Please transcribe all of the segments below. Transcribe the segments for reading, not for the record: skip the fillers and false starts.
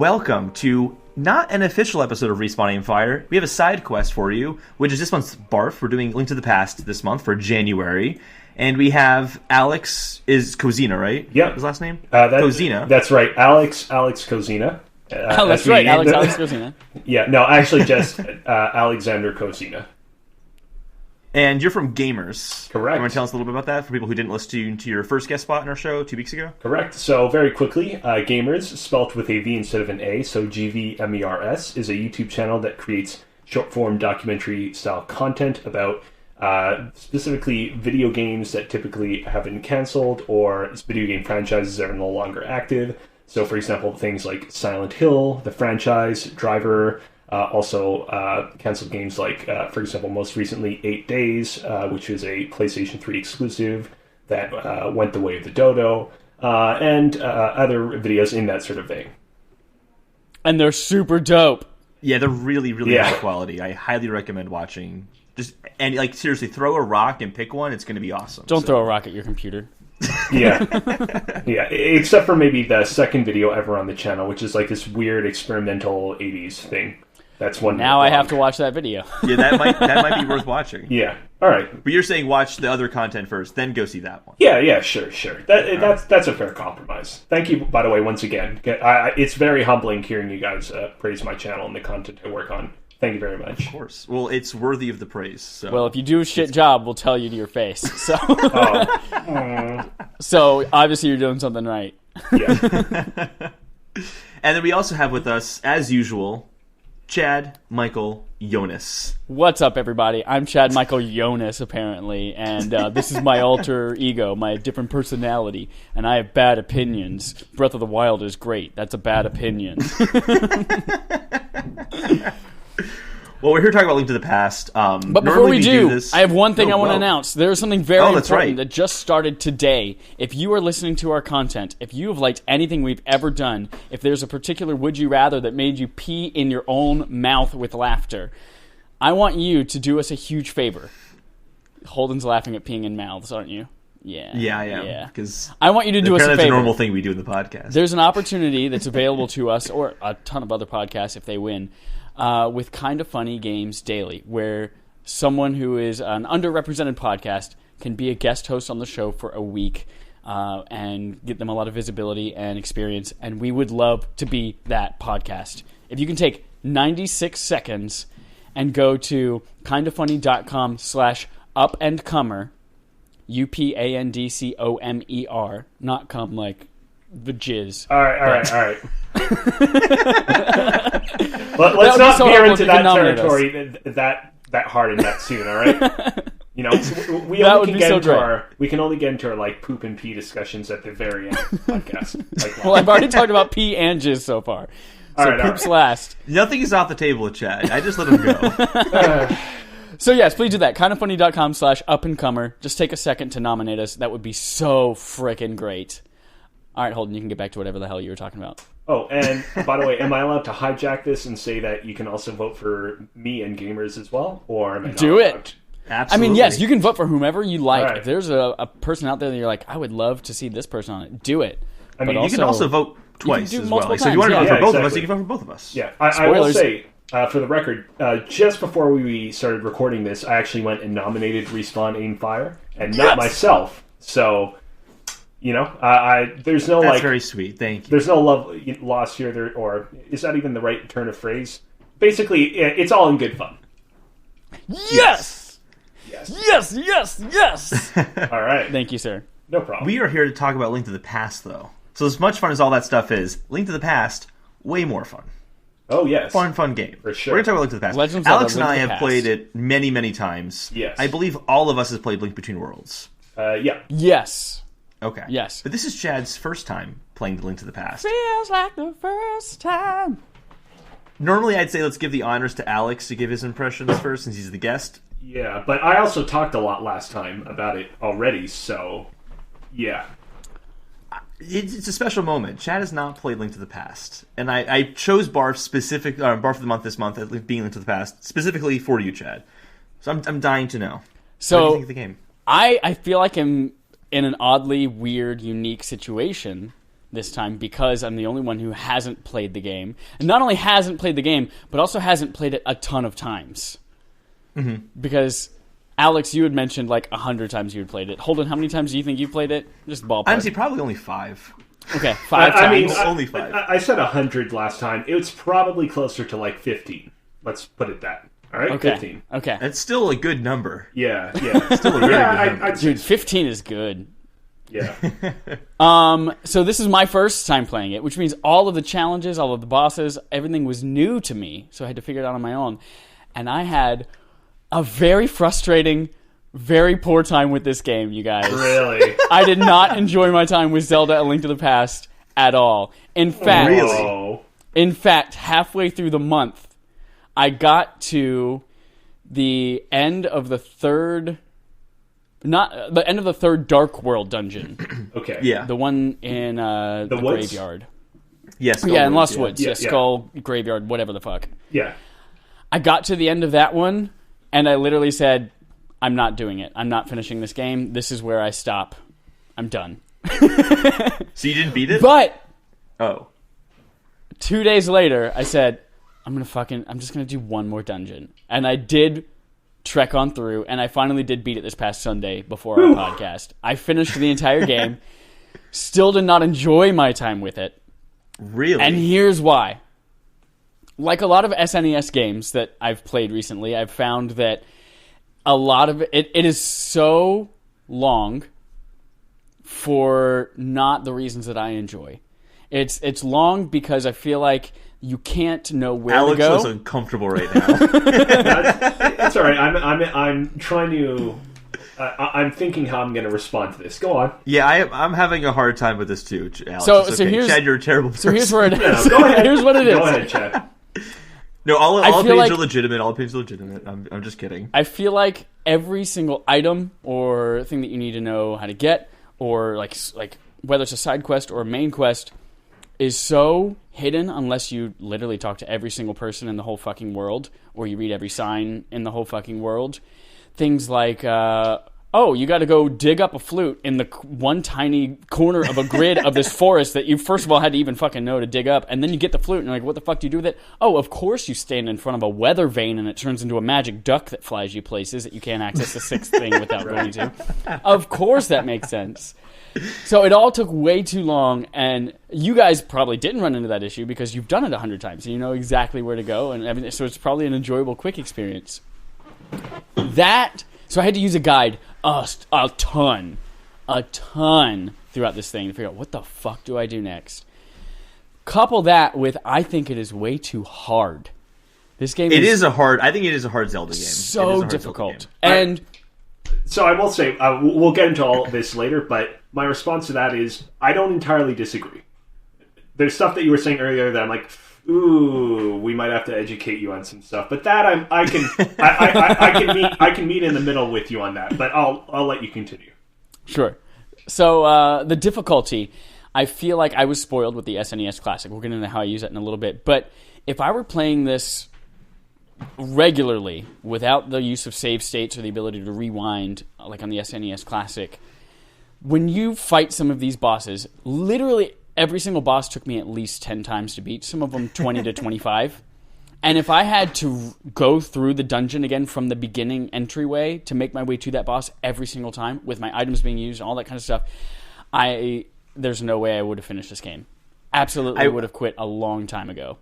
welcome to not an official episode of Respawn Aim Fire. We have a side quest for you, which is this month's BARF. We're doing Link to the Past this month for January. And we have Alex, is Kozina, right? Yep. His last name? Kozina. That's right, Alex Kozina. That's right, Alex Kozina. Yeah, no, actually just Alexander Kozina. And you're from Gamers. Correct. You want to tell us a little bit about that for people who didn't listen to your first guest spot in our show 2 weeks ago? Correct. So very quickly, Gamers, spelt with a V instead of an A, so GVMERS, is a YouTube channel that creates short-form documentary-style content about specifically video games that typically have been canceled or video game franchises that are no longer active. So, for example, things like Silent Hill, the franchise, Driver, also canceled games like, for example, most recently 8 Days, which is a PlayStation 3 exclusive that went the way of the dodo, and other videos in that sort of vein. And they're super dope. Yeah, they're really, really high quality. I highly recommend watching. And seriously, throw a rock and pick one. It's going to be awesome. Don't throw a rock at your computer. Yeah. Except for maybe the second video ever on the channel, which is like this weird experimental 80s thing. That's one. Now I have to watch that video. Yeah, that might be worth watching. Yeah. All right. But you're saying watch the other content first, then go see that one. Yeah, sure. That's a fair compromise. Thank you, by the way, once again. It's very humbling hearing you guys praise my channel and the content I work on. Thank you very much. Of course. Well, it's worthy of the praise. So. Well, if you do a shit job, we'll tell you to your face. So, so obviously you're doing something right. Yeah. And then we also have with us, as usual, Chad Michael Jonas. What's up, everybody? I'm Chad Michael Jonas, apparently, and this is my alter ego, my different personality, and I have bad opinions. Breath of the Wild is great. That's a bad opinion. Well, we're here talking about Link to the Past. But before we do this... I have one thing I want to announce. There is something very important that just started today. If you are listening to our content, if you have liked anything we've ever done, if there's a particular Would You Rather that made you pee in your own mouth with laughter, I want you to do us a huge favor. Holden's laughing at peeing in mouths, aren't you? Yeah. Yeah, I am. Because I want you to do us a favor. That's a normal thing we do in the podcast. There's an opportunity that's available to us, or a ton of other podcasts if they win, with Kinda Funny Games Daily, where someone who is an underrepresented podcast can be a guest host on the show for a week and get them a lot of visibility and experience, and we would love to be that podcast. If you can take 96 seconds and go to kindafunny.com/upandcomer, UPANDCOMER, not come like the jizz. All right. Let's not veer into that territory that hard and that soon, all right? You know, we can only get into our like poop and pee discussions at the very end of the podcast. Well, I've already talked about pee and jizz so far. So poop's last. Nothing is off the table with Chad. I just let him go. So yes, please do that. Kindafunny.com/upandcomer. Just take a second to nominate us. That would be so frickin' great. All right, Holden, you can get back to whatever the hell you were talking about. Oh, and by the way, am I allowed to hijack this and say that you can also vote for me and Gamers as well? Or am I not Do allowed? it. Absolutely. I mean, yes, you can vote for whomever you like. Right. If there's a person out there that you're like, I would love to see this person on it, do it. I mean, you can also vote twice as well. Times. So if you want to vote for both of us, exactly. you can vote for both of us. Yeah, I will say, for the record, just before we started recording this, I actually went and nominated Respawn Aim Fire, and not myself. So, you know, there's no That's very sweet. Thank you. There's no love lost here, or is that even the right turn of phrase? Basically, it's all in good fun. Yes! All right. Thank you, sir. No problem. We are here to talk about Link to the Past, though. So as much fun as all that stuff is, Link to the Past, way more fun. Oh, yes. Fun game. For sure. We're going to talk about Link to the Past. Legends Alex Zelda, and I Link to the have Past. played it many, many times. Yes. I believe all of us have played Link Between Worlds. Yeah. Yes. Okay. Yes. But this is Chad's first time playing the Link to the Past. Feels like the first time. Normally I'd say let's give the honors to Alex to give his impressions first since he's the guest. Yeah, but I also talked a lot last time about it already, so yeah. It's a special moment. Chad has not played Link to the Past, and I chose BARF BARF of the month this month, being Link to the Past, specifically for you, Chad. So I'm dying to know. So what do you think of the game? I feel like I'm in an oddly weird, unique situation this time because I'm the only one who hasn't played the game. And not only hasn't played the game, but also hasn't played it a ton of times. Mm-hmm. Because, Alex, you had mentioned like 100 times you had played it. Holden, how many times do you think you've played it? Just ballpark. Honestly, probably only 5. Okay, 5 times. I mean, only 5. I said 100 last time. It's probably closer to like 15. Let's put it that. All right, okay. 15. Okay. That's still a good number. Yeah. Still a really good number. Dude, 15 is good. Yeah. So this is my first time playing it, which means all of the challenges, all of the bosses, everything was new to me. So I had to figure it out on my own. And I had a very frustrating, very poor time with this game, you guys. Really? I did not enjoy my time with Zelda: A Link to the Past at all. In fact, halfway through the month, I got to the end of the third Dark World dungeon. Okay. Yeah. The one in the graveyard. Yes. Yeah, in Lost Woods. Yeah, Skull Graveyard, whatever the fuck. Yeah. I got to the end of that one, and I literally said, I'm not doing it. I'm not finishing this game. This is where I stop. I'm done. So you didn't beat it? But 2 days later, I said, I'm just gonna do one more dungeon. And I did trek on through, and I finally did beat it this past Sunday before our podcast. I finished the entire game. Still did not enjoy my time with it. Really? And here's why. Like a lot of SNES games that I've played recently, I've found that a lot of it is so long for not the reasons that I enjoy. It's long because I feel like you can't know where Alex to go. looks uncomfortable right now. It's all right. I'm trying to. I'm thinking how I'm going to respond to this. Go on. Yeah, I'm having a hard time with this too, Alex. So okay. here's Chad, you're a terrible person. So here's where it is. No, go ahead. Here's what it is. Go ahead, Chad. No, all opinions like, are legitimate. All opinions are legitimate. I'm just kidding. I feel like every single item or thing that you need to know how to get, or like whether it's a side quest or a main quest, is so hidden unless you literally talk to every single person in the whole fucking world, or you read every sign in the whole fucking world. Things like, you got to go dig up a flute in the one tiny corner of a grid of this forest that you first of all had to even fucking know to dig up, and then you get the flute and you're like, what the fuck do you do with it? Oh, of course you stand in front of a weather vane and it turns into a magic duck that flies you places that you can't access the sixth thing without going to. Of course that makes sense. So it all took way too long, and you guys probably didn't run into that issue because you've done it 100 times and you know exactly where to go, and everything, so it's probably an enjoyable, quick experience. So I had to use a guide a ton throughout this thing to figure out what the fuck do I do next. Couple that with, I think it is way too hard. This game I think it is a hard Zelda game. So difficult. And so I will say, we'll get into all of this later, but my response to that is, I don't entirely disagree. There's stuff that you were saying earlier that I'm like, ooh, we might have to educate you on some stuff. But that I can meet in the middle with you on that. But I'll let you continue. Sure. So the difficulty, I feel like I was spoiled with the SNES Classic. We'll get into how I use that in a little bit. But if I were playing this regularly without the use of save states or the ability to rewind, like on the SNES Classic, when you fight some of these bosses, literally every single boss took me at least 10 times to beat, some of them 20 to 25. And if I had to go through the dungeon again from the beginning entryway to make my way to that boss every single time, with my items being used and all that kind of stuff, there's no way I would have finished this game. Absolutely would have quit a long time ago.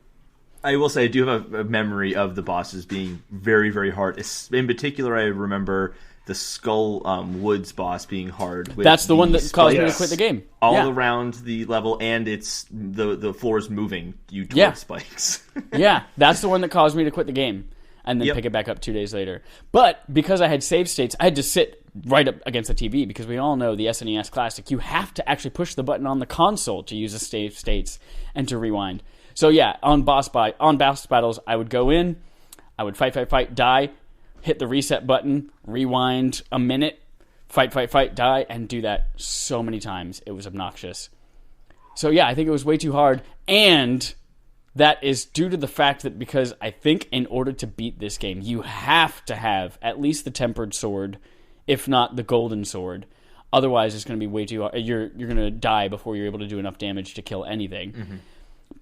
I will say I do have a memory of the bosses being very, very hard. In particular, I remember the Skull Woods boss being hard. That's the one that caused me to quit the game. All around the level, and it's the floor is moving you towards spikes. Yeah, that's the one that caused me to quit the game and then pick it back up 2 days later. But because I had save states, I had to sit right up against the TV, because we all know the SNES Classic, you have to actually push the button on the console to use the save states and to rewind. So yeah, on boss battles, I would go in, I would fight, die, hit the reset button, rewind a minute, fight, die, and do that so many times. It was obnoxious. So yeah, I think it was way too hard, and that is due to the fact that, because I think in order to beat this game, you have to have at least the tempered sword, if not the golden sword. Otherwise, it's going to be way too hard. You're going to die before you're able to do enough damage to kill anything. Mm-hmm.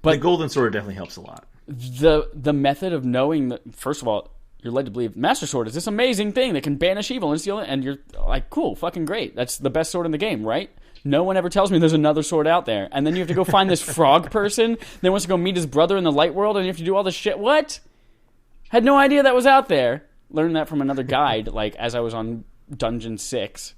But the golden sword definitely helps a lot. The method of knowing that, first of all, you're led to believe Master Sword is this amazing thing that can banish evil and steal it, and you're like, cool, fucking great. That's the best sword in the game, right? No one ever tells me there's another sword out there. And then you have to go find this frog person, then wants to go meet his brother in the light world, and you have to do all this shit. What? Had no idea that was out there. Learned that from another guide, like, as I was on Dungeon 6.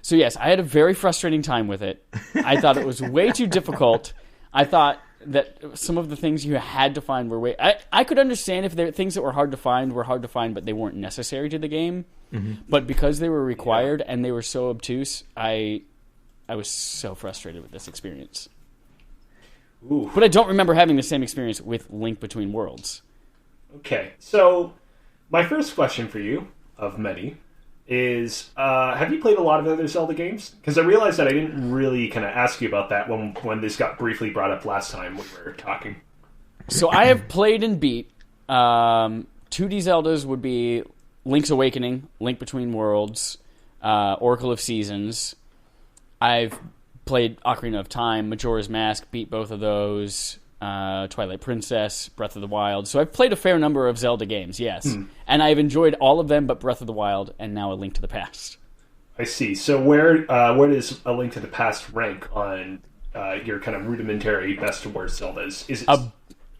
So yes, I had a very frustrating time with it. I thought it was way too difficult. I thought that some of the things you had to find were way... I could understand if there were things that were hard to find, but they weren't necessary to the game. Mm-hmm. But because they were required and they were so obtuse, I was so frustrated with this experience. Ooh. But I don't remember having the same experience with Link Between Worlds. Okay, so my first question for you, of many, is have you played a lot of other Zelda games? Because I realized that I didn't really kind of ask you about that when this got briefly brought up last time when we were talking. So I have played and beat 2D Zeldas would be Link's Awakening, Link Between Worlds, Oracle of Seasons. I've played Ocarina of Time, Majora's Mask, beat both of those, Twilight Princess, Breath of the Wild. So I've played a fair number of Zelda games, yes. And I've enjoyed all of them but Breath of the Wild and now A Link to the Past. I see. So where does A Link to the Past rank on your kind of rudimentary best to worst Zeldas? Is it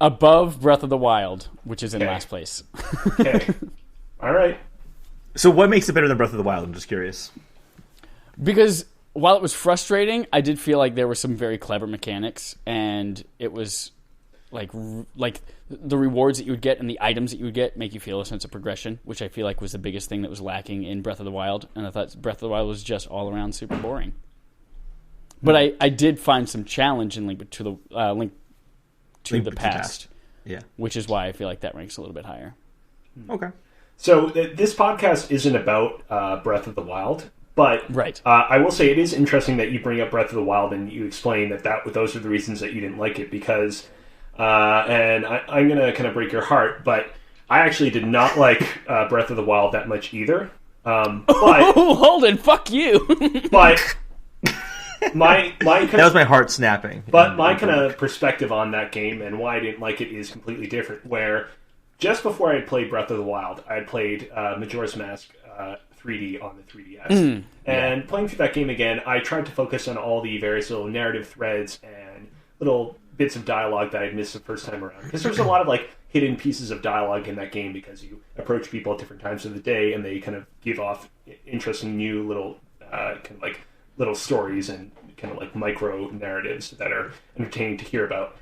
above Breath of the Wild, which is in last place? Okay. All right. So what makes it better than Breath of the Wild? I'm just curious. Because while it was frustrating, I did feel like there were some very clever mechanics, and it was like the rewards that you would get and the items that you would get make you feel a sense of progression, which I feel like was the biggest thing that was lacking in Breath of the Wild. And I thought Breath of the Wild was just all around super boring. But I did find some challenge in Link to the Past, yeah, which is why I feel like that ranks a little bit higher. Okay. So this podcast isn't about Breath of the Wild. But right. I will say it is interesting that you bring up Breath of the Wild and you explain that those are the reasons that you didn't like it because, and I'm going to kind of break your heart, but I actually did not like Breath of the Wild that much either. But Holden, fuck you. But my that was my heart snapping. But my kind of perspective on that game and why I didn't like it is completely different. Where just before I had played Breath of the Wild, I had played Majora's Mask 3D on the 3DS. And playing through that game again, I tried to focus on all the various little narrative threads and little bits of dialogue that I'd missed the first time around. Because there's a lot of like hidden pieces of dialogue in that game because you approach people at different times of the day and they kind of give off interesting new little kind of like little stories and kind of like micro narratives that are entertaining to hear about.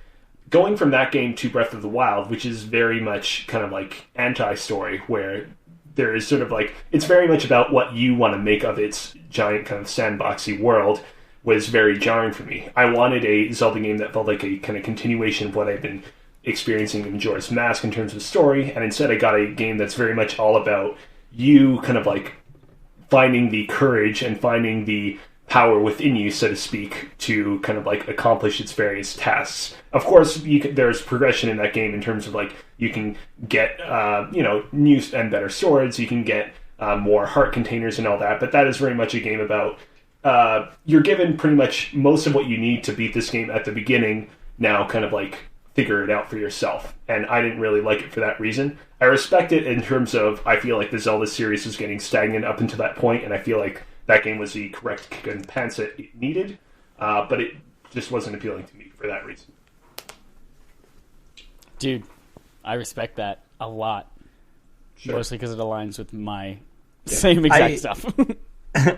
Going from that game to Breath of the Wild, which is very much kind of like anti-story, where there is sort of like, it's very much about what you want to make of its giant kind of sandboxy world, was very jarring for me. I wanted a Zelda game that felt like a kind of continuation of what I've been experiencing in Majora's Mask in terms of story, and instead I got a game that's very much all about you kind of like finding the courage and finding the power within you, so to speak, to kind of like accomplish its various tasks. Of course, there's progression in that game in terms of like you can get new and better swords, you can get more heart containers and all that, but that is very much a game about you're given pretty much most of what you need to beat this game at the beginning. Now kind of like figure it out for yourself, and I didn't really like it for that reason. I respect it in terms of I feel like the Zelda series was getting stagnant up until that point, and I feel like that game was the correct kick in the pants that it needed, but it just wasn't appealing to me for that reason. Dude, I respect that a lot. Sure. Mostly because it aligns with my same exact stuff.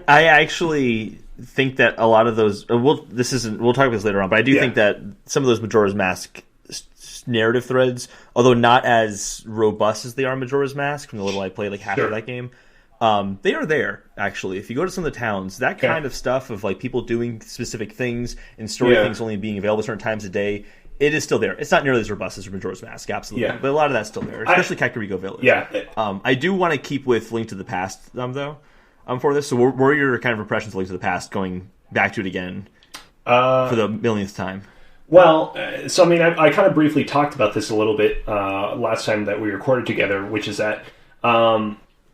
I actually think that a lot of those... we'll talk about this later on, but I do think that some of those Majora's Mask narrative threads, although not as robust as they are in Majora's Mask, from the little I played like half of that game, they are there, actually. If you go to some of the towns, that kind of stuff of like people doing specific things and story things only being available certain times a day, it is still there. It's not nearly as robust as Majora's Mask, absolutely. But a lot of that's still there, especially Kakariko Village. I do want to keep with Link to the Past, though, for this. So what are your kind of impressions of Link to the Past, going back to it again for the millionth time? Well, so I mean, I kind of briefly talked about this a little bit last time that we recorded together, which is that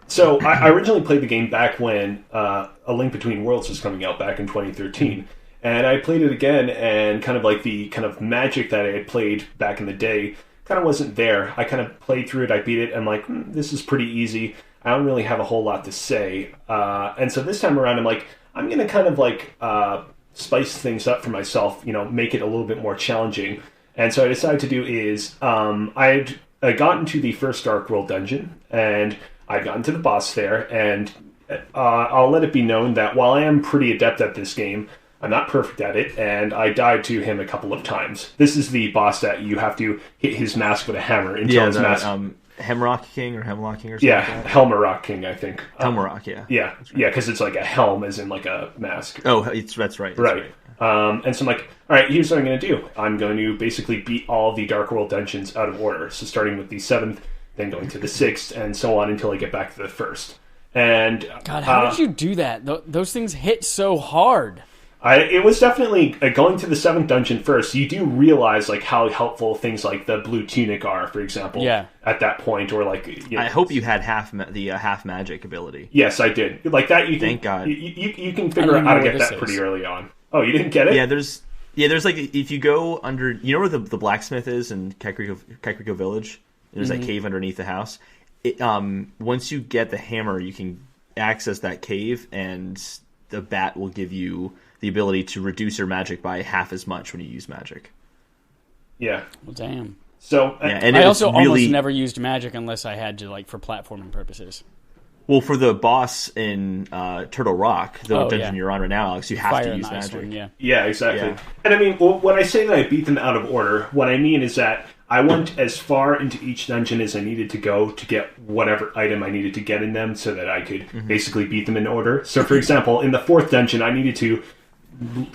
So I originally played the game back when A Link Between Worlds was coming out back in 2013. And I played it again, and kind of like the kind of magic that I had played back in the day kind of wasn't there. I kind of played through it, I beat it, and I'm like, this is pretty easy. I don't really have a whole lot to say. And so this time around, I'm like, I'm going to kind of like spice things up for myself, make it a little bit more challenging. And so I decided to do is I had gotten to the first Dark World dungeon, and I'd gotten to the boss there, and I'll let it be known that while I am pretty adept at this game, I'm not perfect at it, and I died to him a couple of times. This is the boss that you have to hit his mask with a hammer until his mask... Hemrock King or Hemlock King or something like that? Helmarock King, I think. Helmarock, yeah. Yeah, because it's like a helm as in like a mask. Oh, that's right. Right. And so I'm like, all right, here's what I'm going to do. I'm going to basically beat all the Dark World dungeons out of order. So starting with the 7th, then going to the 6th, and so on until I get back to the 1st. And God, how did you do that? Those things hit so hard. It was definitely going to the 7th dungeon first. You do realize like how helpful things like the blue tunic are, for example. Yeah. At that point, or like I hope you had half magic ability. Yes, I did. Like that. Thank God. You can figure out how to get that pretty early on. Oh, you didn't get it? Yeah, there's like if you go under, where the blacksmith is in Kakariko Village. There's that cave underneath the house. Once you get the hammer, you can access that cave, and the bat will give you the ability to reduce your magic by half as much when you use magic. Yeah. Well, damn. So and I also almost never used magic unless I had to, like, for platforming purposes. Well, for the boss in Turtle Rock, the dungeon you're on right now, Alex, you have to use magic. One, yeah, exactly. Yeah. And I mean, when I say that I beat them out of order, what I mean is that I went as far into each dungeon as I needed to go to get whatever item I needed to get in them so that I could basically beat them in order. So, for example, in the 4th dungeon, I needed to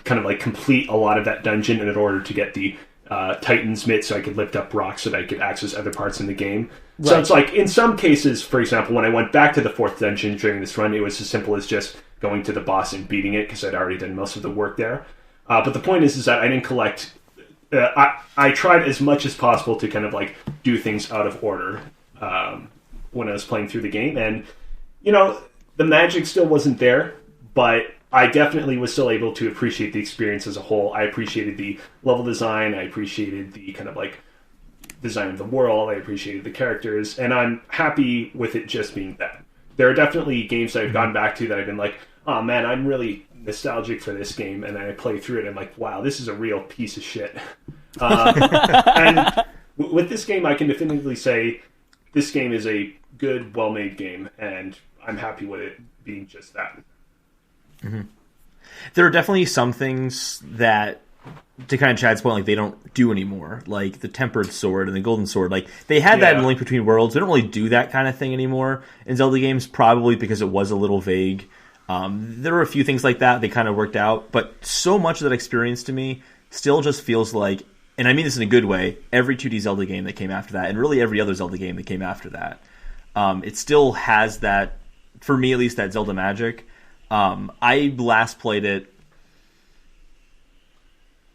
kind of like complete a lot of that dungeon in order to get the Titan's Mitt so I could lift up rocks so that I could access other parts in the game. Right. So it's like, in some cases, for example, when I went back to the 4th dungeon during this run, it was as simple as just going to the boss and beating it because I'd already done most of the work there. But the point is that I didn't collect... I tried as much as possible to kind of like do things out of order when I was playing through the game. And, the magic still wasn't there, but I definitely was still able to appreciate the experience as a whole. I appreciated the level design. I appreciated the kind of like design of the world. I appreciated the characters. And I'm happy with it just being that. There are definitely games that I've gone back to that I've been like, oh man, I'm really nostalgic for this game. And then I play through it and I'm like, wow, this is a real piece of shit. And with this game, I can definitively say this game is a good, well-made game. And I'm happy with it being just that. Mm-hmm. There are definitely some things that, to kind of Chad's point, like they don't do anymore, like the tempered sword and the golden sword. Like they had that in Link Between Worlds. They don't really do that kind of thing anymore in Zelda games, probably because it was a little vague. There were a few things like that. They kind of worked out, but so much of that experience to me still just feels like, and I mean this in a good way, every 2D Zelda game that came after that, and really every other Zelda game that came after that, it still has that, for me at least, that Zelda magic. I last played it,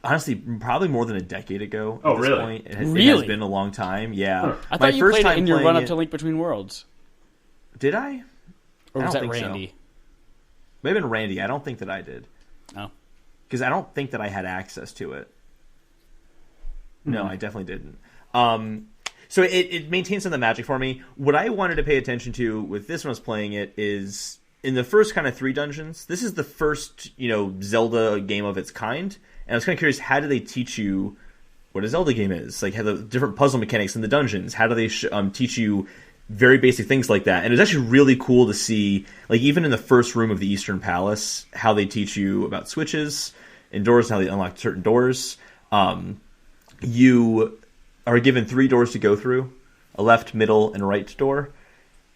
honestly, probably more than a decade ago. Oh, at this really? Point. It has been a long time. Yeah. Huh. I thought you played it in your run-up to Link Between Worlds. Did I? Or was that Randy? So. Maybe been Randy. I don't think that I did. Oh. Because I don't think that I had access to it. No, I definitely didn't. So it maintains some of the magic for me. What I wanted to pay attention to with this when I was playing it is, in the first kind of 3 dungeons, this is the first, Zelda game of its kind. And I was kind of curious, how do they teach you what a Zelda game is? Like, how the different puzzle mechanics in the dungeons, how do they teach you very basic things like that? And it was actually really cool to see, like, even in the first room of the Eastern Palace, how they teach you about switches and doors, and how they unlock certain doors. You are given 3 doors to go through, a left, middle, and right door.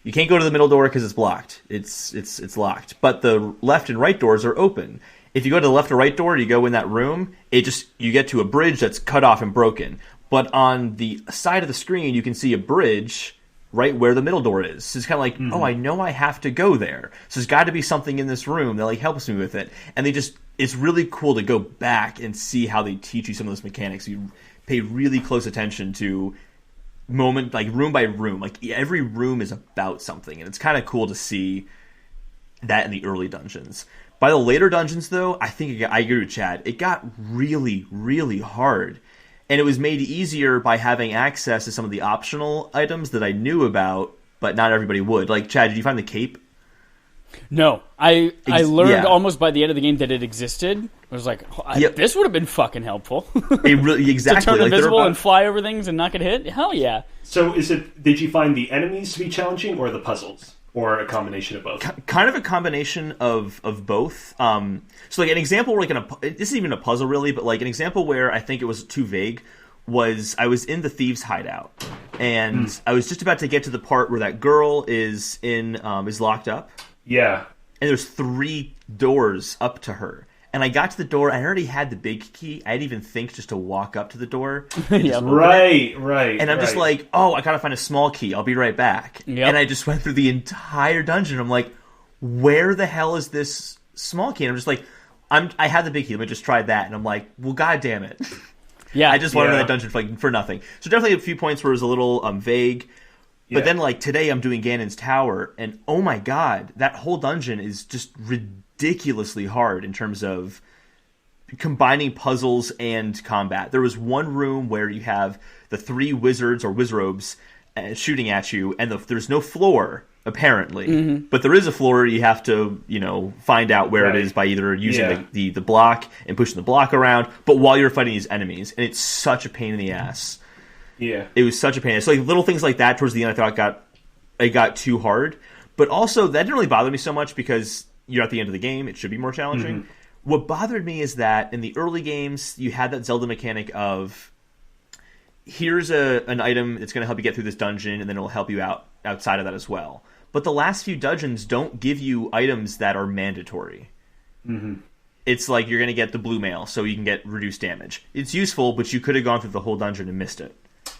You can't go to the middle door because it's blocked. It's locked. But the left and right doors are open. If you go to the left or right door, you go in that room, you get to a bridge that's cut off and broken. But on the side of the screen, you can see a bridge right where the middle door is. So it's kind of like, oh, I know I have to go there. So there's got to be something in this room that like helps me with it. And it's really cool to go back and see how they teach you some of those mechanics. You pay really close attention to moment, like room by room. Like every room is about something, and it's kind of cool to see that in the early dungeons. By the later dungeons, though, I think I agree with Chad. It got really, really hard. And it was made easier by having access to some of the optional items that I knew about, but not everybody would. Like, Chad, did you find the cape? No. I learned almost by the end of the game that it existed. I was like, this would have been fucking helpful. It really, exactly. To turn invisible and fly over things and not get hit? Hell yeah. So did you find the enemies to be challenging or the puzzles? Or a combination of both? Kind of a combination of both. So, like, an example where, like, this isn't even a puzzle, really, but, like, an example where I think it was too vague was I was in the thieves' hideout, and I was just about to get to the part where that girl is locked up. Yeah. And there's 3 doors up to her. And I got to the door, I already had the big key. I didn't even think just to walk up to the door. Right. And I'm just like, I gotta find a small key. I'll be right back. Yep. And I just went through the entire dungeon. I'm like, where the hell is this small key? And I'm just like, I have the big key. Let me just try that. And I'm like, well, god damn it. Yeah. I just went into that dungeon for nothing. So definitely a few points where it was a little vague. But then, like, today I'm doing Ganon's Tower, and oh my god, that whole dungeon is just ridiculously hard in terms of combining puzzles and combat. There was one room where you have the 3 wizards or wizrobes shooting at you, and there's no floor, apparently. Mm-hmm. But there is a floor. You have to, find out where it is by either using the block and pushing the block around, but while you're fighting these enemies. And it's such a pain in the ass. Yeah, it was such a pain. So, like, little things like that towards the end, I thought it got too hard. But also, that didn't really bother me so much because you're at the end of the game. It should be more challenging. Mm-hmm. What bothered me is that in the early games, you had that Zelda mechanic of here's an item that's going to help you get through this dungeon, and then it'll help you out outside of that as well. But the last few dungeons don't give you items that are mandatory. Mm-hmm. It's like you're going to get the blue mail, so you can get reduced damage. It's useful, but you could have gone through the whole dungeon and missed it.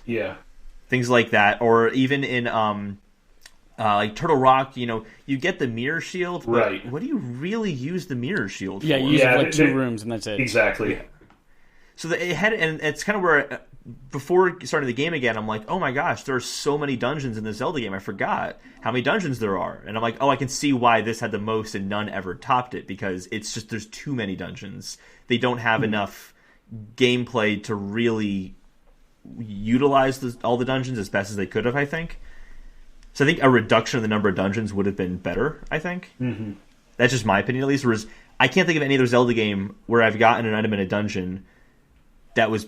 Yeah. Things like that. Or even in like Turtle Rock, you get the mirror shield, but right. What do you really use the mirror shield for? Yeah, you use it for like 2 rooms and that's it. Exactly. So and it's kind of where, before starting the game again, I'm like, oh my gosh, there are so many dungeons in the Zelda game. I forgot how many dungeons there are. And I'm like, I can see why this had the most and none ever topped it, because it's just, there's too many dungeons. They don't have enough gameplay to really utilize all the dungeons as best as they could have, I think. So I think a reduction in the number of dungeons would have been better, I think. Mm-hmm. That's just my opinion, at least. Whereas I can't think of any other Zelda game where I've gotten an item in a dungeon that was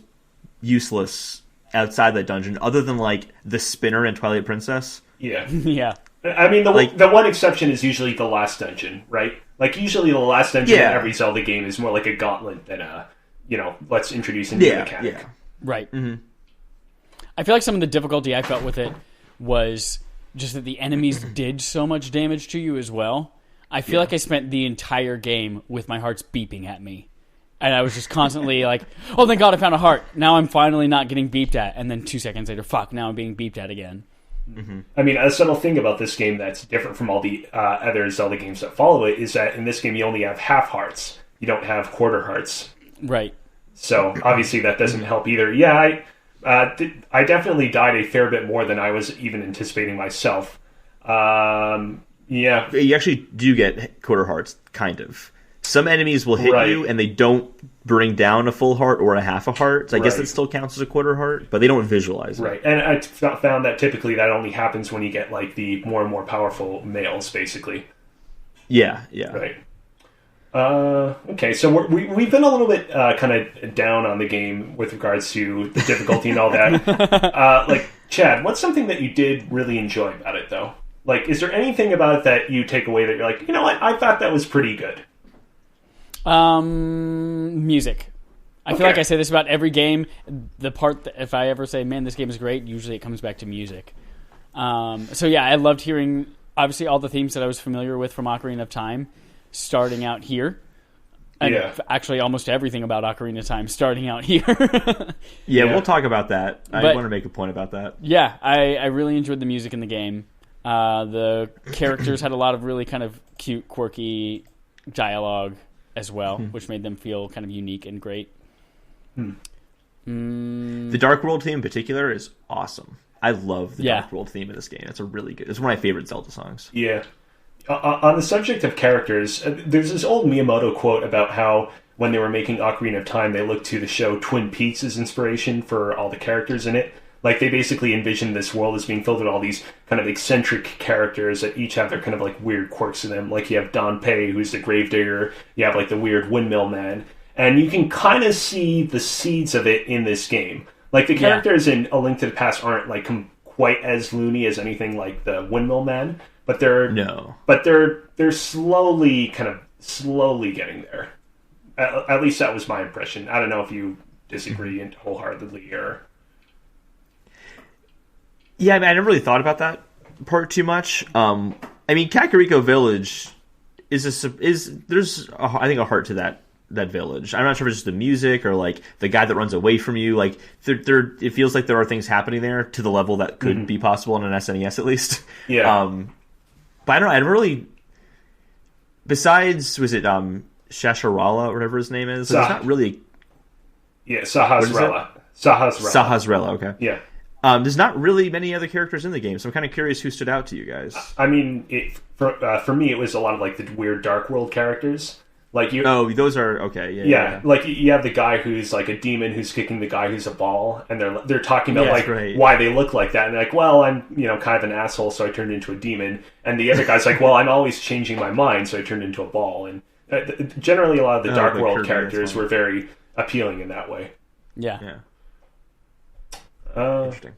useless outside that dungeon, other than, like, the spinner in Twilight Princess. Yeah. Yeah. I mean, the one exception is usually the last dungeon, right? Like, usually the last dungeon in every Zelda game is more like a gauntlet than let's introduce a new mechanic. Yeah. Right. Mm-hmm. I feel like some of the difficulty I felt with it was just that the enemies did so much damage to you as well. I feel like I spent the entire game with my hearts beeping at me. And I was just constantly like, oh, thank God I found a heart. Now I'm finally not getting beeped at. And then 2 seconds later, fuck, now I'm being beeped at again. Mm-hmm. I mean, a subtle thing about this game that's different from all the other Zelda games that follow it is that in this game you only have half hearts. You don't have quarter hearts. Right. So obviously that doesn't help either. Yeah, I definitely died a fair bit more than I was even anticipating myself. Yeah. You actually do get quarter hearts, kind of. Some enemies will hit you, and they don't bring down a full heart or a half a heart. So I guess that still counts as a quarter heart, but they don't visualize it. Right, and I found that typically that only happens when you get, like, the more and more powerful males, basically. Yeah. Right. Okay, so we've been a little bit kind of down on the game with regards to the difficulty and all that. Like, Chad, what's something that you did really enjoy about it, though? Like, is there anything about it that you take away that you're like, you know what, I thought that was pretty good? Music. I feel like I say this about every game. The part that if I ever say, man, this game is great, usually it comes back to music. So yeah, I loved hearing, obviously, all the themes that I was familiar with from Ocarina of Time starting out here. And actually almost everything about Ocarina of Time starting out here. We'll talk about that. I want to make a point about that. Yeah, I really enjoyed the music in the game. The characters had a lot of really kind of cute, quirky dialogue as well, which made them feel kind of unique and great. The Dark World theme in particular is awesome. I love the Yeah. Dark World theme of this game. It's a really good. It's one of my favorite Zelda songs. Yeah. On the subject of characters, there's this old Miyamoto quote about how when they were making Ocarina of Time, they looked to the show Twin Peaks as inspiration for all the characters in it. Like, they basically envisioned this world as being filled with all these kind of eccentric characters that each have their kind of, like, weird quirks to them. Like, you have Don Pei, who's the gravedigger. You have, like, the weird windmill man. And you can kind of see the seeds of it in this game. Like, the characters in A Link to the Past aren't, like, quite as loony as anything like the windmill man. But they're slowly getting there. At least that was my impression. I don't know if you disagree wholeheartedly or... Yeah, I mean, I never really thought about that part too much. I mean, Kakariko Village there's I think a heart to that village. I'm not sure if it's just the music or like the guy that runs away from you. Like it feels like there are things happening there to the level that could be possible on an SNES at least. Yeah. But I don't know. I really. Besides, was it Shasharala or whatever his name is? It's not really. Yeah, Sahasrara. Sahasrara. Okay. Yeah. There's not really many other characters in the game, so I'm kind of curious who stood out to you guys. I mean, for me, it was a lot of like the weird Dark World characters. Like those are okay. Yeah. Like you have the guy who's like a demon who's kicking the guy who's a ball, and they're talking about why they look like that, and like, well, I'm kind of an asshole, so I turned into a demon, and the other guy's like, well, I'm always changing my mind, so I turned into a ball, and generally a lot of the Dark World characters were very appealing in that way. Yeah. Interesting.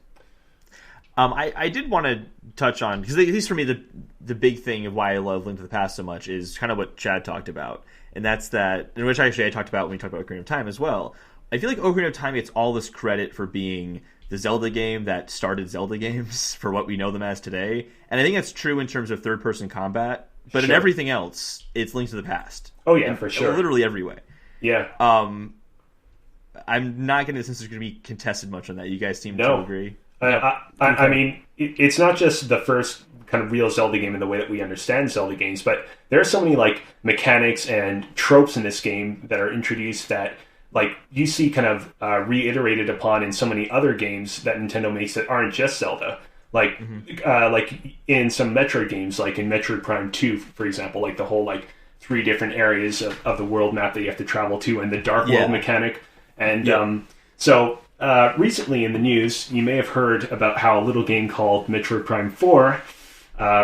I did want to touch on, because at least for me, the big thing of why I love Link to the Past so much is kind of what Chad talked about, and that's that, and which actually I talked about when we talked about Ocarina of Time as well. I feel like Ocarina of Time gets all this credit for being the Zelda game that started Zelda games for what we know them as today, and I think that's true in terms of third-person combat, but in everything else, it's Link to the Past. Oh yeah, for sure. Literally every way. Yeah. I'm not getting the sense there's going to be contested much on that. You guys seem to agree. I mean, it's not just the first kind of real Zelda game in the way that we understand Zelda games, but there are so many like mechanics and tropes in this game that are introduced that like you see kind of reiterated upon in so many other games that Nintendo makes that aren't just Zelda. Like in some Metroid games, like in Metroid Prime 2, for example, like the whole like 3 different areas of the world map that you have to travel to, and the Dark World mechanic. And recently in the news, you may have heard about how a little game called Metroid Prime 4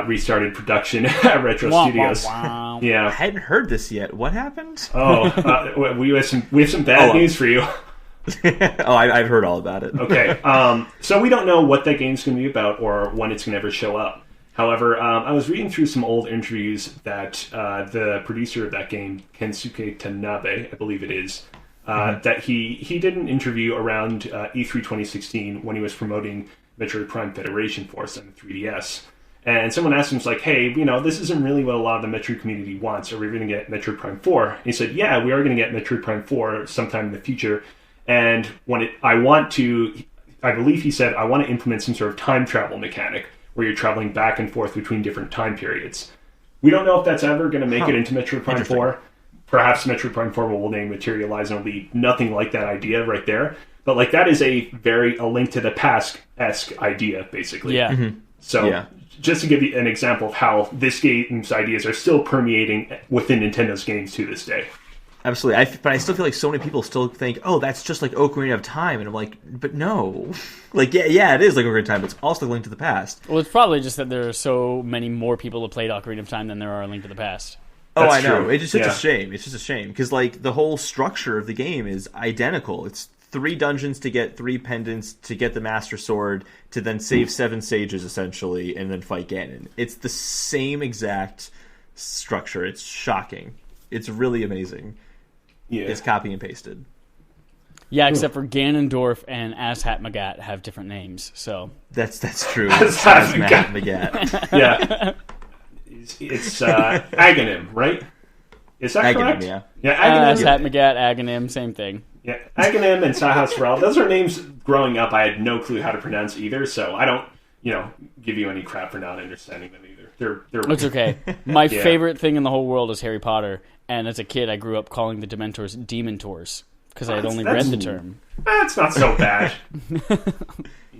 restarted production at Retro Studios. Yeah, I hadn't heard this yet. What happened? We have some bad news for you. I've heard all about it. Okay, so we don't know what that game's going to be about or when it's going to ever show up. However, I was reading through some old interviews that the producer of that game, Kensuke Tanabe, I believe it is, that he did an interview around E3 2016 when he was promoting Metroid Prime Federation Force on the 3DS. And someone asked him, like, hey, this isn't really what a lot of the Metroid community wants. Are we going to get Metroid Prime 4? And he said, yeah, we are going to get Metroid Prime 4 sometime in the future. And I believe he said, I want to implement some sort of time travel mechanic where you're traveling back and forth between different time periods. We don't know if that's ever going to make it into Metroid Prime 4. Perhaps Metroid Prime 4 will materialize and it'll be nothing like that idea right there. But like that is a Link to the Past-esque idea, basically. Yeah. Mm-hmm. So just to give you an example of how this game's ideas are still permeating within Nintendo's games to this day. Absolutely. But I still feel like so many people still think, oh, that's just like Ocarina of Time. And I'm like, but no. Like, yeah, it is like Ocarina of Time, but it's also Link to the Past. Well, it's probably just that there are so many more people who played Ocarina of Time than there are Link to the Past. That's I know. True. It's just a shame. It's just a shame. Because, like, the whole structure of the game is identical. It's 3 dungeons to get 3 pendants, to get the Master Sword, to then save 7 sages, essentially, and then fight Ganon. It's the same exact structure. It's shocking. It's really amazing. Yeah. It's copy and pasted. Yeah, except for Ganondorf and Asshat Magat have different names, so... That's true. Asshat Magat. Yeah. It's Aghanim, right? Is that correct? Yeah. Yeah, Asshat Magat, Aghanim, same thing. Yeah, Aghanim and Sahasrara, those are names growing up I had no clue how to pronounce either, so I don't, give you any crap for not understanding them either. They're It's okay. My favorite thing in the whole world is Harry Potter, and as a kid I grew up calling the Dementors Dementors. because I had only read the term. That's not so bad.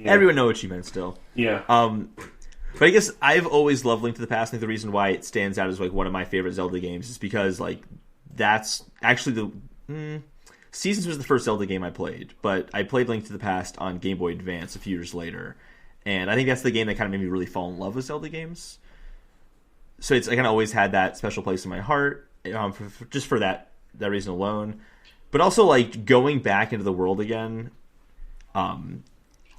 Everyone knows what you meant still. Yeah. But I guess I've always loved Link to the Past. I think the reason why it stands out as like one of my favorite Zelda games is because like that's actually the Seasons was the first Zelda game I played, but I played Link to the Past on Game Boy Advance a few years later, and I think that's the game that kind of made me really fall in love with Zelda games. So I kind of always had that special place in my heart, just for that reason alone. But also like going back into the world again, I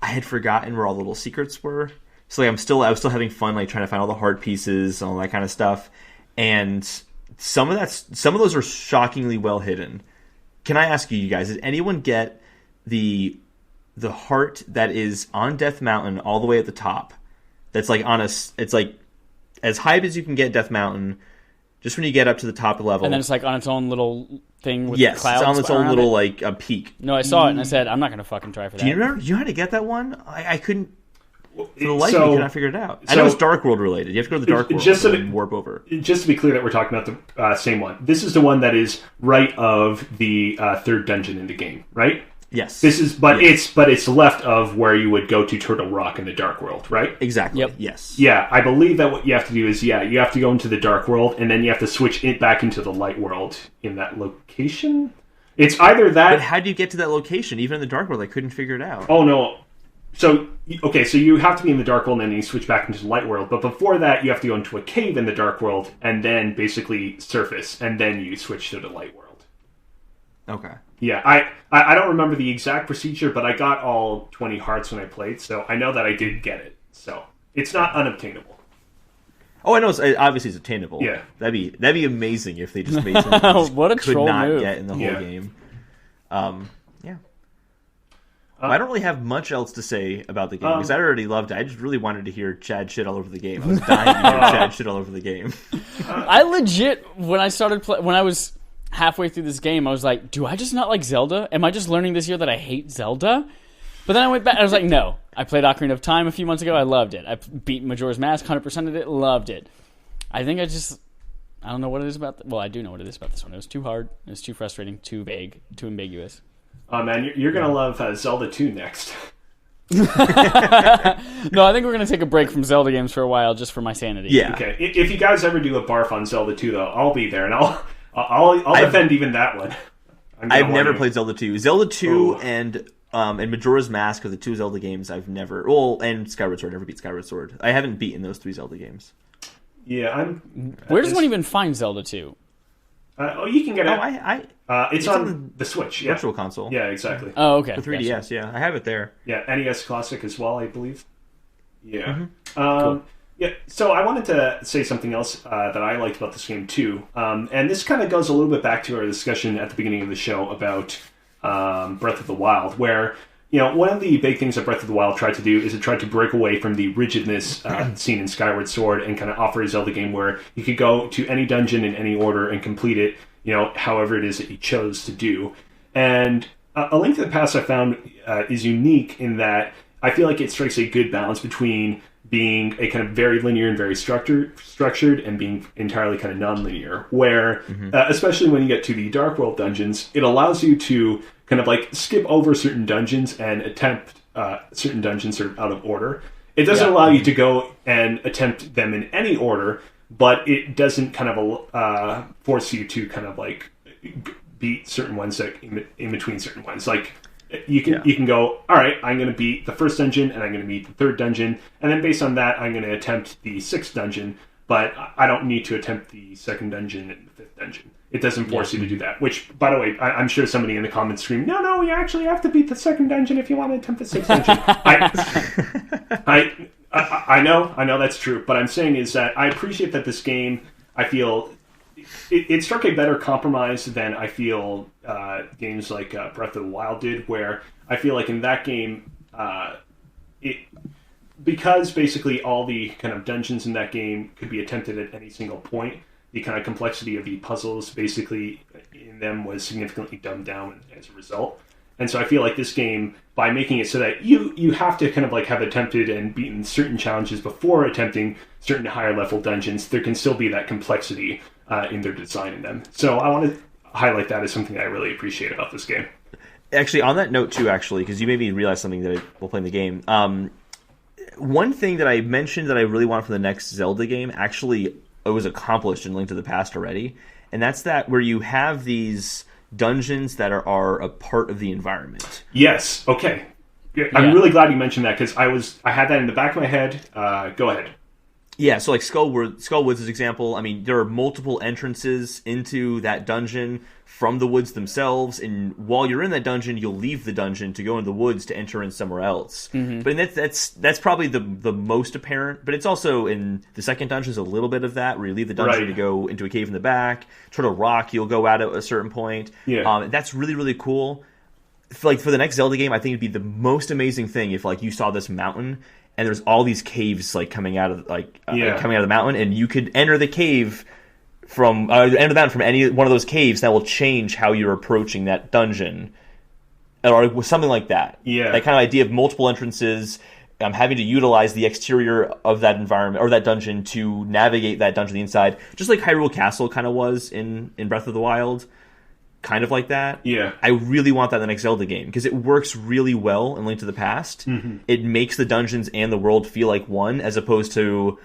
had forgotten where all the little secrets were. So like I was still having fun, like trying to find all the heart pieces and all that kind of stuff. And some of those are shockingly well hidden. Can I ask you guys, did anyone get the heart that is on Death Mountain all the way at the top? That's like it's like as high as you can get Death Mountain, just when you get up to the top level. And then it's like on its own little thing with yes, clouds. It's on its own little like a peak. No, I saw it and I said, I'm not going to fucking try for that. Do you remember? Do you know how to get that one? I couldn't. For the life of me, I cannot figure it out. I know it's Dark World related. You have to go to the Dark World and warp over. Just to be clear that we're talking about the same one. This is the one that is right of the third dungeon in the game, right? Yes. This is, it's left of where you would go to Turtle Rock in the Dark World, right? Exactly. Yep. Yes. Yeah, I believe that what you have to do is, you have to go into the Dark World, and then you have to switch it back into the Light World in that location. It's either that. But how do you get to that location? Even in the Dark World, I couldn't figure it out. Oh no. So you have to be in the Dark World and then you switch back into the Light World. But before that, you have to go into a cave in the Dark World and then basically surface, and then you switch to the Light World. Okay. Yeah, I don't remember the exact procedure, but I got all 20 hearts when I played, so I know that I did get it. So it's not unobtainable. Oh, I know. Obviously, it's attainable. Yeah, that'd be amazing if they just made something what a could troll not move. get in the whole game. Yeah. I don't really have much else to say about the game because I already loved it. I just really wanted to hear Chad shit all over the game. I was dying to hear Chad shit all over the game. I legit, when I started when I was halfway through this game, I was like, do I just not like Zelda? Am I just learning this year that I hate Zelda? But then I went back and I was like, no. I played Ocarina of Time a few months ago. I loved it. I beat Majora's Mask, 100%ed it, loved it. I think I don't know what it is about. Well, I do know what it is about this one. It was too hard. It was too frustrating, too vague, too ambiguous. Oh man, you're going to love Zelda 2 next. No, I think we're going to take a break from Zelda games for a while just for my sanity. Yeah. Okay. If you guys ever do a BARF on Zelda 2, though, I'll be there, and I'll defend even that one. I've never played Zelda 2. Zelda 2 and Majora's Mask are the two Zelda games I've never... Well, and Skyward Sword. I never beat Skyward Sword. I haven't beaten those three Zelda games. Yeah, Where does one even find Zelda 2? You can get it. It's on the Switch. Yeah. Virtual console. Yeah, exactly. Oh, okay. The 3DS, gotcha. Yeah. I have it there. Yeah, NES Classic as well, I believe. Yeah. Mm-hmm. Cool. Yeah, so I wanted to say something else that I liked about this game, too. And this kind of goes a little bit back to our discussion at the beginning of the show about Breath of the Wild, where... one of the big things that Breath of the Wild tried to do is it tried to break away from the rigidness seen in Skyward Sword and kind of offer a Zelda game where you could go to any dungeon in any order and complete it, however it is that you chose to do. And A Link to the Past I found is unique in that I feel like it strikes a good balance between being a kind of very linear and very structured and being entirely kind of non-linear, where, especially when you get to the Dark World dungeons, it allows you to kind of like skip over certain dungeons and attempt certain dungeons sort of out of order. It doesn't allow you to go and attempt them in any order, but it doesn't kind of force you to kind of like beat certain ones in between certain ones. Like you can go, all right, I'm going to beat the first dungeon and I'm going to beat the third dungeon, and then based on that, I'm going to attempt the sixth dungeon, but I don't need to attempt the second dungeon and the fifth dungeon. It doesn't force you to do that. Which, by the way, I'm sure somebody in the comments scream, no, you actually have to beat the second dungeon if you want to attempt the sixth dungeon. I know that's true. But I'm saying is that I appreciate that this game, I feel, it struck a better compromise than I feel games like Breath of the Wild did, where I feel like in that game, because basically all the kind of dungeons in that game could be attempted at any single point, the kind of complexity of the puzzles basically in them was significantly dumbed down as a result. And so I feel like this game, by making it so that you have to kind of like have attempted and beaten certain challenges before attempting certain higher level dungeons, there can still be that complexity in their design in them. So I want to highlight that as something I really appreciate about this game. Actually, on that note too, because you made me realize something that while playing the game. One thing that I mentioned that I really want for the next Zelda game, actually, it was accomplished in Link to the Past already, and that's that where you have these dungeons that are a part of the environment. Yes. Okay. I'm really glad you mentioned that because I had that in the back of my head. Go ahead. Yeah, so like Skullwoods is example. I mean, there are multiple entrances into that dungeon from the woods themselves, and while you're in that dungeon, you'll leave the dungeon to go in the woods to enter in somewhere else. Mm-hmm. But that's probably the most apparent. But it's also in the second dungeon is a little bit of that, where you leave the dungeon to go into a cave in the back, turn a rock, you'll go out at a certain point. Yeah, that's really really cool. For the next Zelda game, I think it'd be the most amazing thing if like you saw this mountain. And there's all these caves like coming out of coming out of the mountain, and you could enter the cave from any one of those caves. That will change how you're approaching that dungeon, or something like that. Yeah, that kind of idea of multiple entrances, having to utilize the exterior of that environment or that dungeon to navigate that dungeon inside, just like Hyrule Castle kind of was in Breath of the Wild. Kind of like that. Yeah. I really want that in the next Zelda game because it works really well in Link to the Past. Mm-hmm. It makes the dungeons and the world feel like one as opposed to,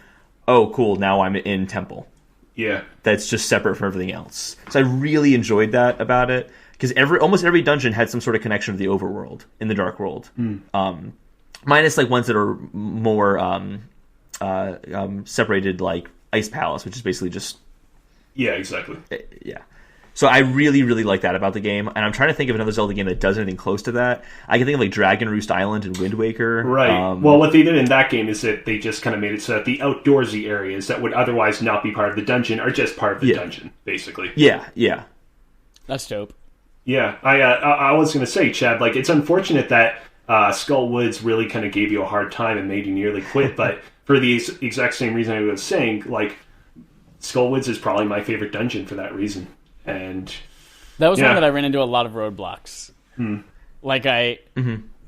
oh, cool, now I'm in Temple. Yeah. That's just separate from everything else. So I really enjoyed that about it because almost every dungeon had some sort of connection to the overworld in the Dark World. Minus like ones that are more separated, like Ice Palace, which is basically just... Yeah, exactly. Yeah. So I really, really like that about the game, and I'm trying to think of another Zelda game that does anything close to that. I can think of like Dragon Roost Island and Wind Waker. Right. Well, what they did in that game is that they just kind of made it so that the outdoorsy areas that would otherwise not be part of the dungeon are just part of the dungeon, basically. Yeah. That's dope. Yeah, I was going to say, Chad, like it's unfortunate that Skullwoods really kind of gave you a hard time and made you nearly quit, but for the exact same reason I was saying, like Skullwoods is probably my favorite dungeon for that reason. And that was one that I ran into a lot of roadblocks. Like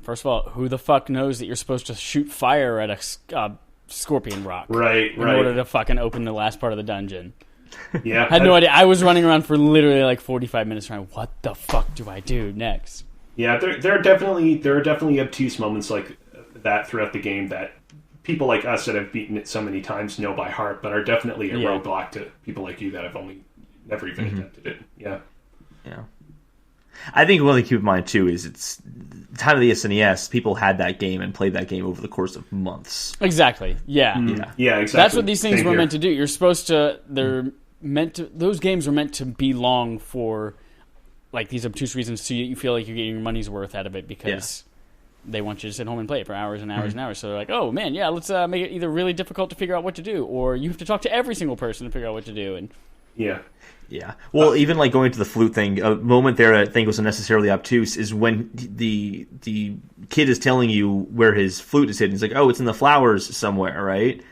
first of all, who the fuck knows that you're supposed to shoot fire at a scorpion rock? Right. In order to fucking open the last part of the dungeon. Yeah. I had no idea. I was running around for literally like 45 minutes trying, what the fuck do I do next? Yeah, there are definitely obtuse moments like that throughout the game that people like us that have beaten it so many times know by heart, but are definitely a roadblock to people like you that have only never even attempted it. Yeah. I think one thing to keep in mind too is it's the time of the SNES. People had that game and played that game over the course of months. Exactly. Yeah. Yeah. Exactly. That's what these things were meant to do. You're supposed to. They're meant to. Those games are meant to be long for, like these obtuse reasons, so you feel like you're getting your money's worth out of it because they want you to sit home and play it for hours and hours and hours. So they're like, oh man, yeah, let's make it either really difficult to figure out what to do, or you have to talk to every single person to figure out what to do. And yeah. Well, even like going to the flute thing, a moment there I think was unnecessarily obtuse is when the kid is telling you where his flute is hidden. He's like, oh, it's in the flowers somewhere, right?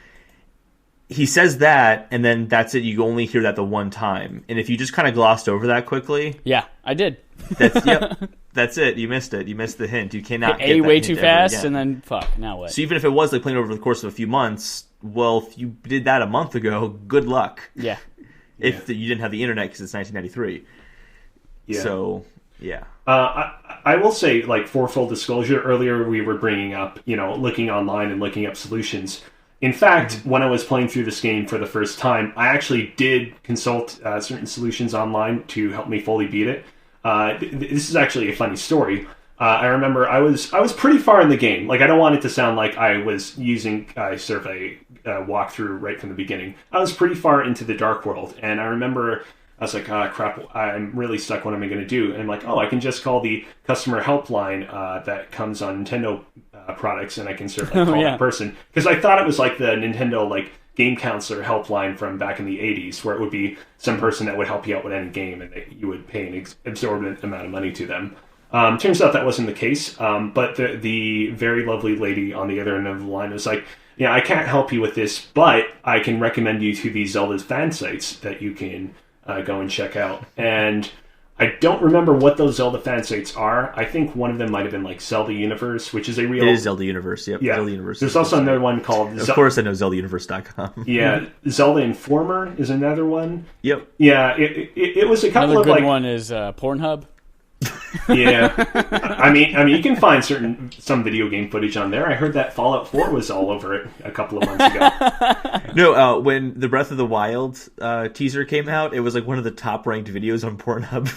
He says that, and then that's it. You only hear that the one time. And if you just kind of glossed over that quickly... Yeah, I did. That's it. You missed it. You missed the hint. You cannot get that way too fast, and then fuck, now what? So even if it was like playing over the course of a few months, well, if you did that a month ago, good luck. Yeah. If you didn't have the internet because it's 1993. Yeah. So, yeah. I will say, like, for full disclosure, earlier we were bringing up, looking online and looking up solutions. In fact, when I was playing through this game for the first time, I actually did consult certain solutions online to help me fully beat it. This is actually a funny story. I remember I was pretty far in the game. Like, I don't want it to sound like I was using sort of a walkthrough right from the beginning. I was pretty far into the Dark World, and I remember I was like, crap, I'm really stuck. What am I going to do? And I'm like, I can just call the customer helpline that comes on Nintendo products, and I can sort of like call that person. Because I thought it was like the Nintendo like game counselor helpline from back in the 80s, where it would be some person that would help you out with any game, and you would pay an exorbitant amount of money to them. Turns out that wasn't the case, but the very lovely lady on the other end of the line was like, yeah, I can't help you with this, but I can recommend you to these Zelda fan sites that you can go and check out. And I don't remember what those Zelda fan sites are. I think one of them might have been like Zelda Universe, which is a real... It is Zelda Universe, yep. Yeah. Zelda Universe. There's also another one called... Of course I know ZeldaUniverse.com. Yeah, Zelda Informer is another one. Yep. Yeah, it was a couple another of good like... one is Pornhub. Yeah, I mean, you can find some video game footage on there. I heard that Fallout 4 was all over it a couple of months ago. No, when the Breath of the Wild teaser came out, it was like one of the top ranked videos on Pornhub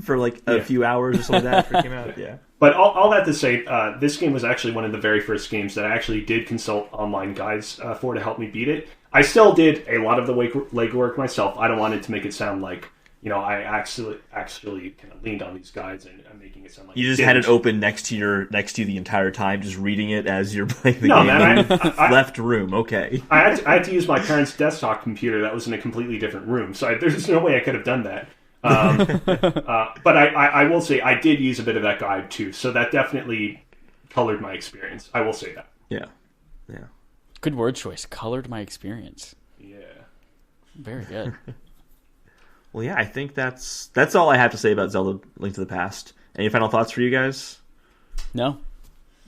for like a few hours or something like that after it came out. Yeah. But all that to say, this game was actually one of the very first games that I actually did consult online guides for to help me beat it. I still did a lot of the legwork myself. I don't want it to make it sound like, I actually kind of leaned on these guides and I'm making it sound like you just had it open next to you the entire time, just reading it as you're playing the game. Man, I left room. Okay. I had to use my parents' desktop computer that was in a completely different room, so there's no way I could have done that. But I will say I did use a bit of that guide too, so that definitely colored my experience. I will say that. Yeah. Good word choice. Colored my experience. Yeah. Very good. Well, yeah, I think that's all I have to say about Zelda: Link to the Past. Any final thoughts for you guys? No.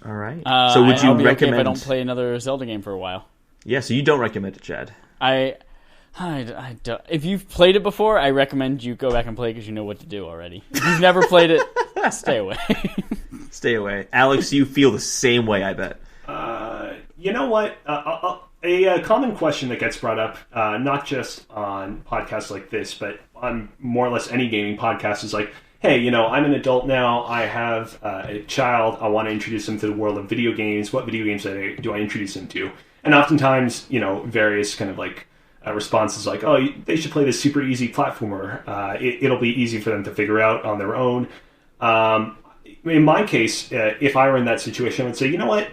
All right. So would you I'll be recommend? okay if I don't play another Zelda game for a while. Yeah. So you don't recommend it, Chad? I don't. If you've played it before, I recommend you go back and play because you know what to do already. If you've never played it, stay away. Stay away. Alex, you feel the same way, I bet. You know what? A common question that gets brought up, not just on podcasts like this, but on more or less any gaming podcast is like, hey, I'm an adult now. I have a child. I want to introduce them to the world of video games. What video games do I introduce them to? And oftentimes, various kind of like responses like, oh, they should play this super easy platformer. It'll be easy for them to figure out on their own. In my case, if I were in that situation, I would say, you know what?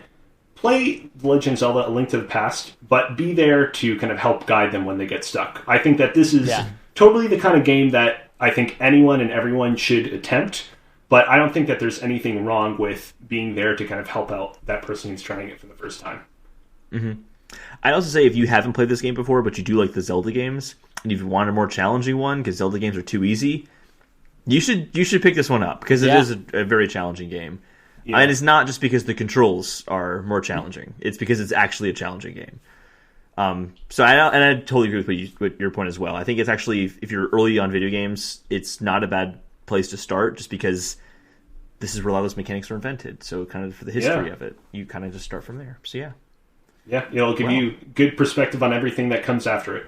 Play The Legend of Zelda: A Link to the Past, but be there to kind of help guide them when they get stuck. I think that this is totally the kind of game that I think anyone and everyone should attempt, but I don't think that there's anything wrong with being there to kind of help out that person who's trying it for the first time. Mm-hmm. I'd also say if you haven't played this game before, but you do like the Zelda games, and if you want a more challenging one, because Zelda games are too easy, you should pick this one up, because it is a very challenging game. Yeah. And it's not just because the controls are more challenging. It's because it's actually a challenging game. So I totally agree with your point as well. I think it's actually, if you're early on video games, it's not a bad place to start, just because this is where a lot of those mechanics were invented. So kind of for the history of it, you kind of just start from there. So yeah. Yeah, it'll give you good perspective on everything that comes after it.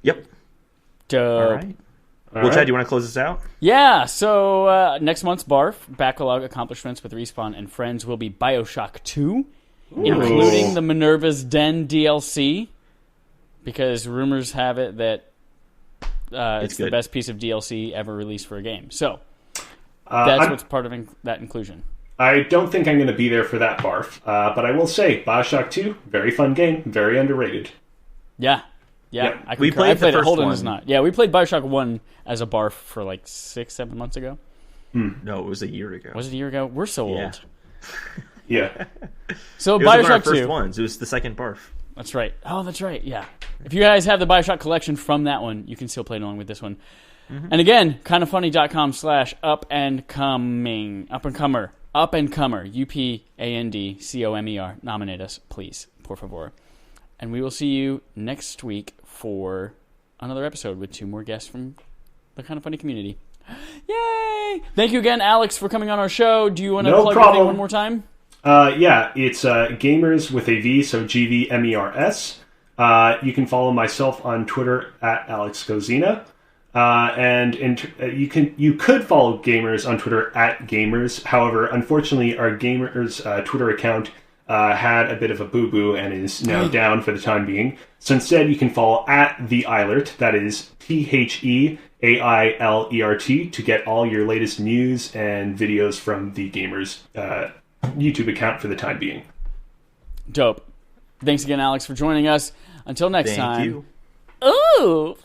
Yep. All right. Well, Chad, do you want to close this out? Yeah, so next month's BARF, Backlog Accomplishments with Respawn and Friends, will be BioShock 2, including the Minerva's Den DLC, because rumors have it that it's the best piece of DLC ever released for a game. So that's what's part of that inclusion. I don't think I'm going to be there for that BARF, but I will say, BioShock 2, very fun game, very underrated. Yeah. We played the first Holden one. Is not. Yeah, we played BioShock 1 as a BARF for like 6-7 months ago. No, it was a year ago. Was it a year ago? We're so old. Yeah. So it was BioShock one of our 2. first ones. It was the second BARF. That's right. Oh, that's right. Yeah. If you guys have the BioShock collection from that one, you can still play along with this one. Mm-hmm. And again, kindoffunny.com/up-and-comer, UPANDCOMER. Nominate us, please, por favor. And we will see you next week for another episode with 2 more guests from the Kind of Funny community. Yay! Thank you again, Alex, for coming on our show. Do you want to plug your thing one more time? It's Gamers with a V, so GVMERS. You can follow myself on Twitter at Kozina. And you could follow Gamers on Twitter at Gamers. However, unfortunately, our Gamers Twitter account had a bit of a boo-boo and is now down for the time being. So instead, you can follow at The Eilert, that is TheAilert, to get all your latest news and videos from the Gamers YouTube account for the time being. Dope. Thanks again, Alex, for joining us. Until next time. Thank you. Ooh!